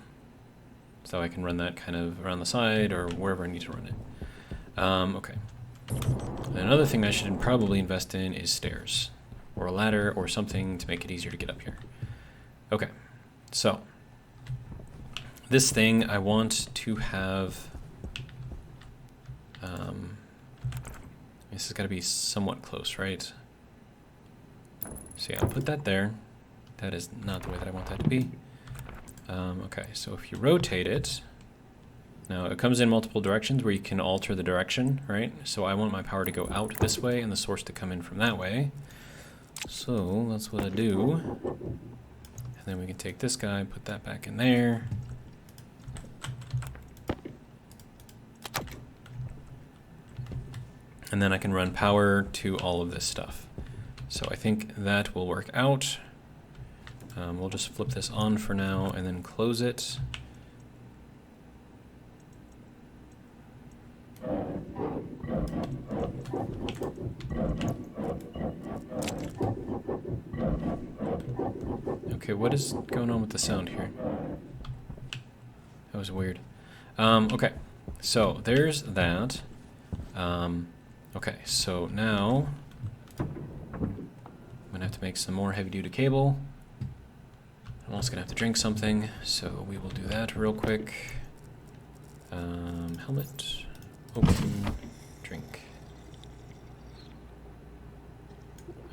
So I can run that kind of around the side or wherever I need to run it. Okay. And another thing I should probably invest in is stairs, or a ladder, or something to make it easier to get up here. Okay, so this thing I want to have, this has got to be somewhat close, right? So yeah, I'll put that there. That is not the way that I want that to be. Okay, so if you rotate it, now it comes in multiple directions where you can alter the direction, right? So I want my power to go out this way and the source to come in from that way. So that's what I do. And then we can take this guy, put that back in there. And then I can run power to all of this stuff. So I think that will work out. We'll just flip this on for now and then close it. Okay, what is going on with the sound here? That was weird. Okay, So there's that. Okay, so now I'm gonna have to make some more heavy-duty cable. I'm also gonna have to drink something, so we will do that real quick. Helmet, open, drink.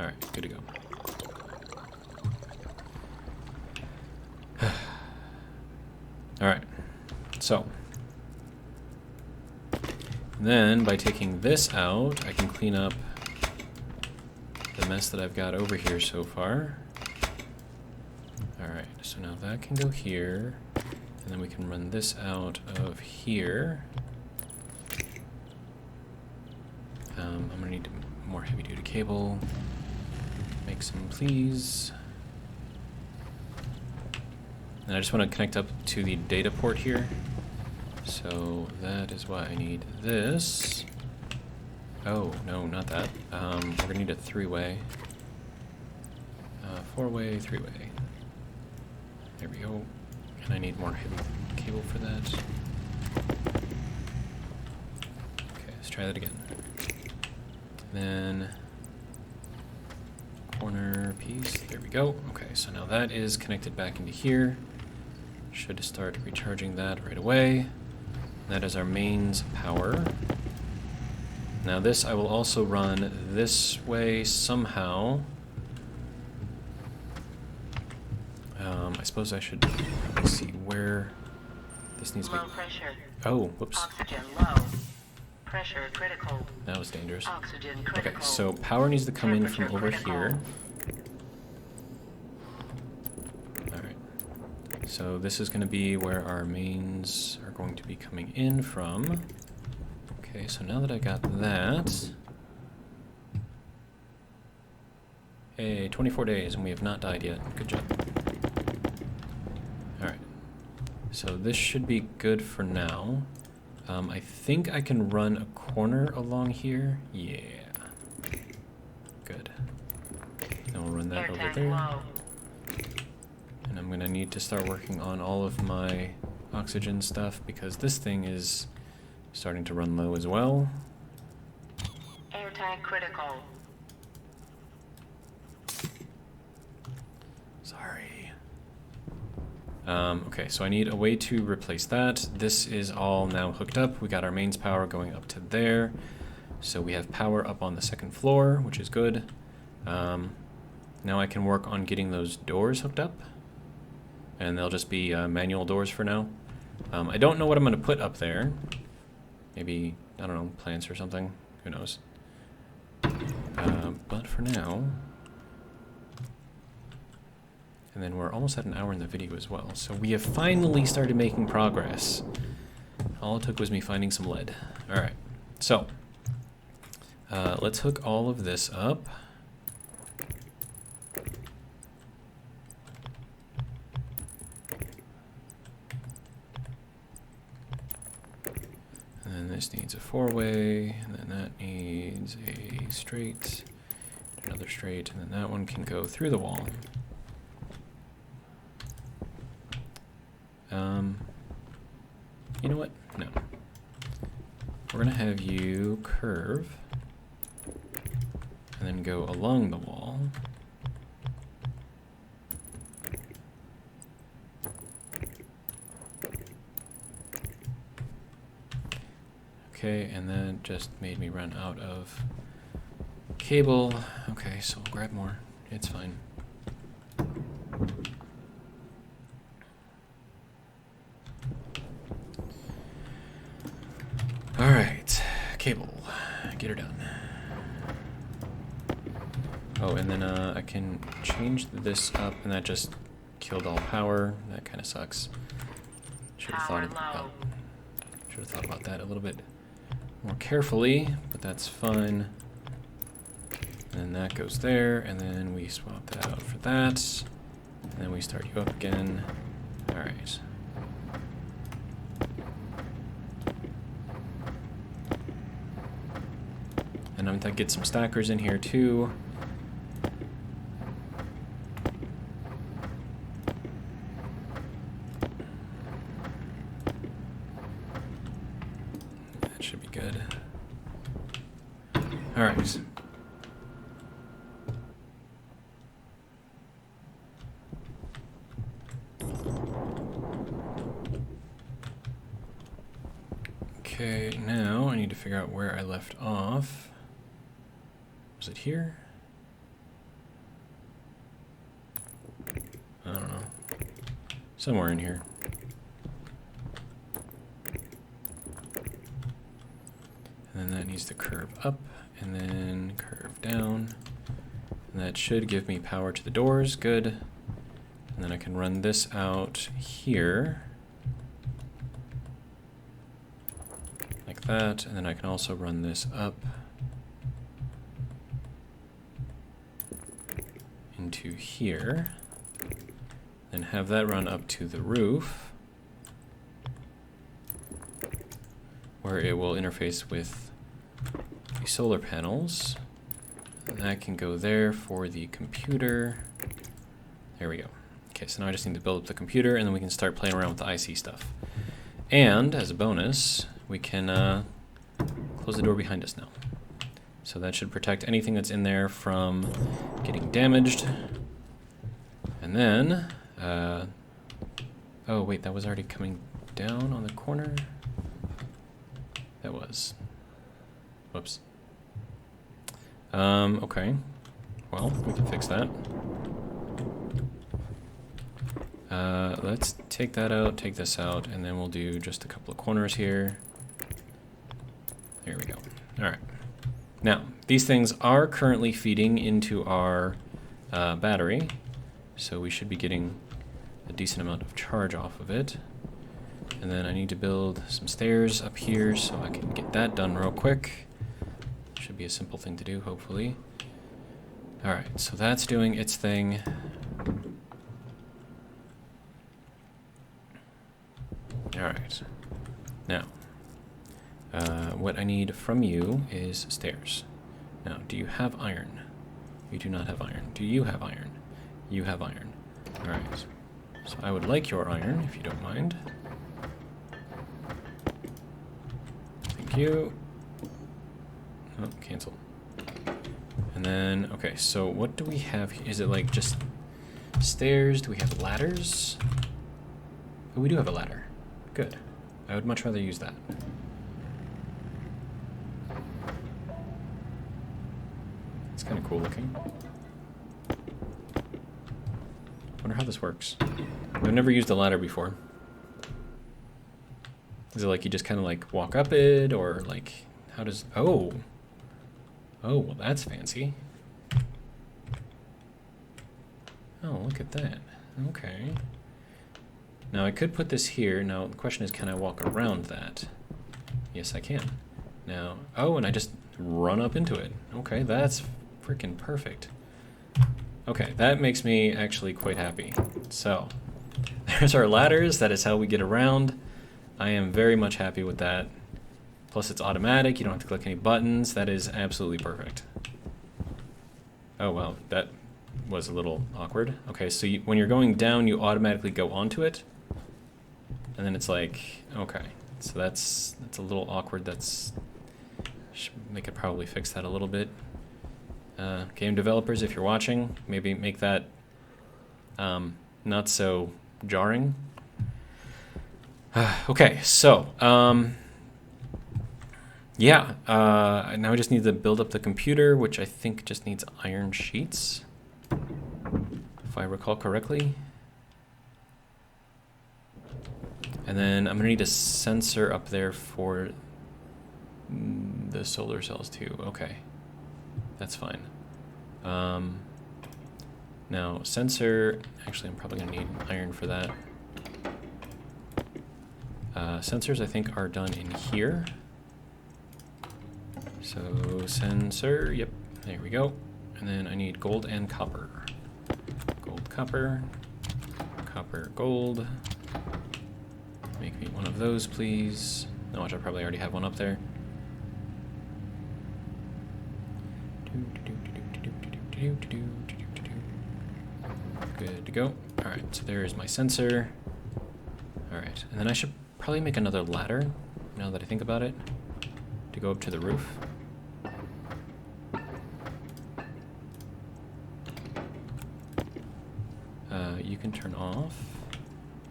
All right, good to go. All right, so then by taking this out, I can clean up the mess that I've got over here so far. All right, so now that can go here, and then we can run this out of here. I'm gonna need more heavy-duty cable. Make some, please. And I just want to connect up to the data port here. So that is why I need this. Oh, no, not that. We're gonna need a three-way. Four-way, three-way. There we go. And I need more heavy cable for that. Okay, let's try that again. Then corner piece, there we go. Okay, so now that is connected back into here. Should start recharging that right away. That is our mains power. Now this I will also run this way somehow. I suppose I should see where this needs to be. Low pressure. Oh, whoops. Oxygen low. Pressure critical. That was dangerous. Oxygen critical. Okay, so power needs to come in from over Temperature here. Alright. So this is going to be where our mains are going to be coming in from. Okay, so now that I got that... Hey, 24 days and we have not died yet. Good job. Alright. So this should be good for now. I think I can run a corner along here. Yeah. Good. Then we'll run that Air over tank there. low. And I'm gonna need to start working on all of my oxygen stuff because this thing is starting to run low as well. Air tank critical. Sorry. Okay, so I need a way to replace that. This is all now hooked up. We got our mains power going up to there. So we have power up on the second floor, which is good. Now I can work on getting those doors hooked up. And they'll just be manual doors for now. I don't know what I'm going to put up there. Maybe, I don't know, plants or something. Who knows? But for now... And then we're almost at an hour in the video as well. So we have finally started making progress. All it took was me finding some lead. All right, so let's hook all of this up. And then this needs a four-way, and then that needs a straight, another straight, and then that one can go through the wall. You know what? No. We're gonna have you curve and then go along the wall. Okay, and that just made me run out of cable. Okay, so we'll grab more. It's fine. Alright, cable, get her done. Oh, and then I can change this up, and that just killed all power. That kind of sucks. Should have thought about that a little bit more carefully, but that's fine. And then that goes there, and then we swap that out for that, and then we start you up again. Alright. And I'm gonna get some stackers in here too. All right. Okay, now I need to figure out where I left off. Was it here? I don't know. Somewhere in here. And then that needs to curve up and then curve down. And that should give me power to the doors. Good. And then I can run this out here. Like that. And then I can also run this up into here. And have that run up to the roof, where it will interface with the solar panels. And that can go there for the computer. There we go. Okay, so now I just need to build up the computer, and then we can start playing around with the IC stuff. And, as a bonus, we can close the door behind us now. So that should protect anything that's in there from getting damaged. And then, oh wait, that was already coming down on the corner? That was. Whoops. Okay. Well, we can fix that. Let's take that out, take this out, and then we'll do just a couple of corners here. There we go. Alright. Now, these things are currently feeding into our battery, so we should be getting a decent amount of charge off of it. And then I need to build some stairs up here so I can get that done real quick. Should be a simple thing to do, hopefully. Alright, so that's doing its thing. Alright. Now, what I need from you is stairs. Now, do you have iron? You do not have iron. Do you have iron? You have iron. Alright. So I would like your iron, if you don't mind. Thank you. Oh, cancel. And then, okay, so what do we have? Is it like just stairs? Do we have ladders? Oh, we do have a ladder. Good. I would much rather use that. It's kind of cool looking. Wonder how this works. I've never used a ladder before. Is it like you just kind of like walk up it, or like how does? Oh, well that's fancy. Oh, look at that. Okay. Now I could put this here. Now the question is, can I walk around that? Yes, I can. Now, oh, and I just run up into it. Okay, that's freaking perfect. Okay, that makes me actually quite happy. So, there's our ladders. That is how we get around. I am very much happy with that. Plus it's automatic. You don't have to click any buttons. That is absolutely perfect. Oh, wow. That was a little awkward. Okay, so when you're going down, you automatically go onto it. And then it's like, okay. So that's a little awkward. They could probably fix that a little bit. Game developers, if you're watching, maybe make that not so jarring. Okay, so yeah, now I just need to build up the computer, which I think just needs iron sheets, if I recall correctly. And then I'm gonna need a sensor up there for the solar cells too. Okay, that's fine. Now sensor, actually I'm probably gonna need iron for that. Sensors I think are done in here. So sensor, yep, there we go. And then I need gold and copper. Gold, copper, copper, gold. Make me one of those, please. No, which I probably already have one up there. Good to go. Alright, so there is my sensor. Alright, and then I should probably make another ladder, now that I think about it, to go up to the roof. You can turn off.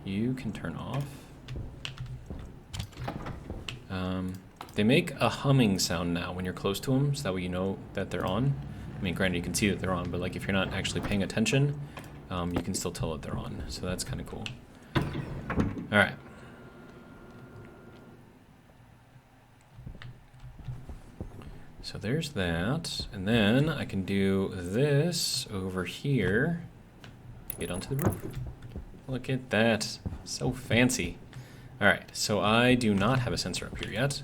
You can turn off. They make a humming sound now when you're close to them, so that way you know that they're on. I mean, granted, you can see that they're on, but like if you're not actually paying attention, you can still tell that they're on. So that's kind of cool. All right. So there's that, and then I can do this over here to get onto the roof. Look at that, so fancy. All right, so I do not have a sensor up here yet.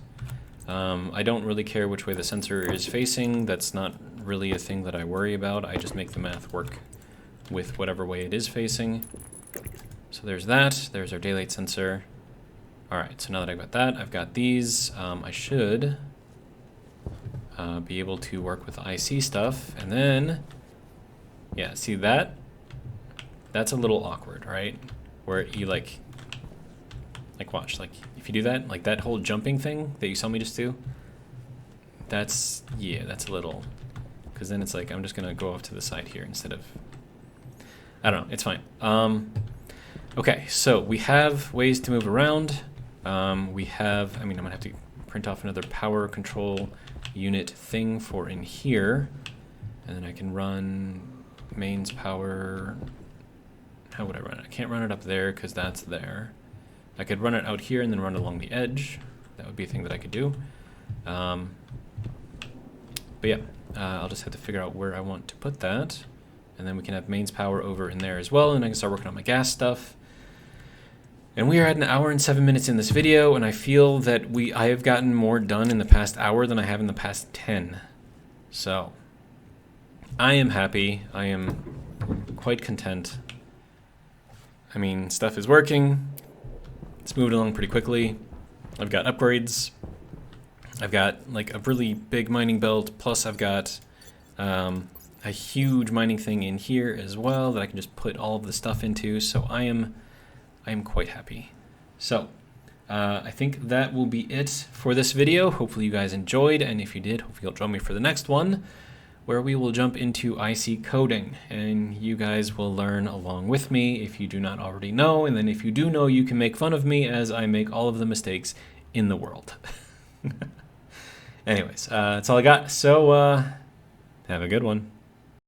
I don't really care which way the sensor is facing. That's not really a thing that I worry about. I just make the math work with whatever way it is facing. So there's that. There's our daylight sensor. All right, so now that I've got that, I've got these. I should be able to work with IC stuff. And then, yeah, see that? That's a little awkward, right? Where you like watch, like if you do that, like that whole jumping thing that you saw me just do, that's, yeah, that's a little, because then it's like I'm just gonna go off to the side here instead of, I don't know, it's fine. Okay, so we have ways to move around. We have, I mean, I'm gonna have to print off another power control unit thing for in here, and then I can run mains power. How would I run it? I can't run it up there because that's there. I could run it out here and then run along the edge. That would be a thing that I could do. But yeah, I'll just have to figure out where I want to put that. And then we can have mains power over in there as well, and I can start working on my gas stuff. And we are at 1 hour and 7 minutes in this video, and I feel that I have gotten more done in the past hour than I have in the past 10. So, I am happy. I am quite content. I mean, stuff is working. It's moving along pretty quickly. I've got upgrades. I've got like a really big mining belt, plus I've got a huge mining thing in here as well that I can just put all of the stuff into. So I am quite happy. So I think that will be it for this video. Hopefully you guys enjoyed, and if you did, hopefully you'll join me for the next one, where we will jump into IC coding, and you guys will learn along with me if you do not already know, and then if you do know, you can make fun of me as I make all of the mistakes in the world. Anyways, that's all I got, so have a good one.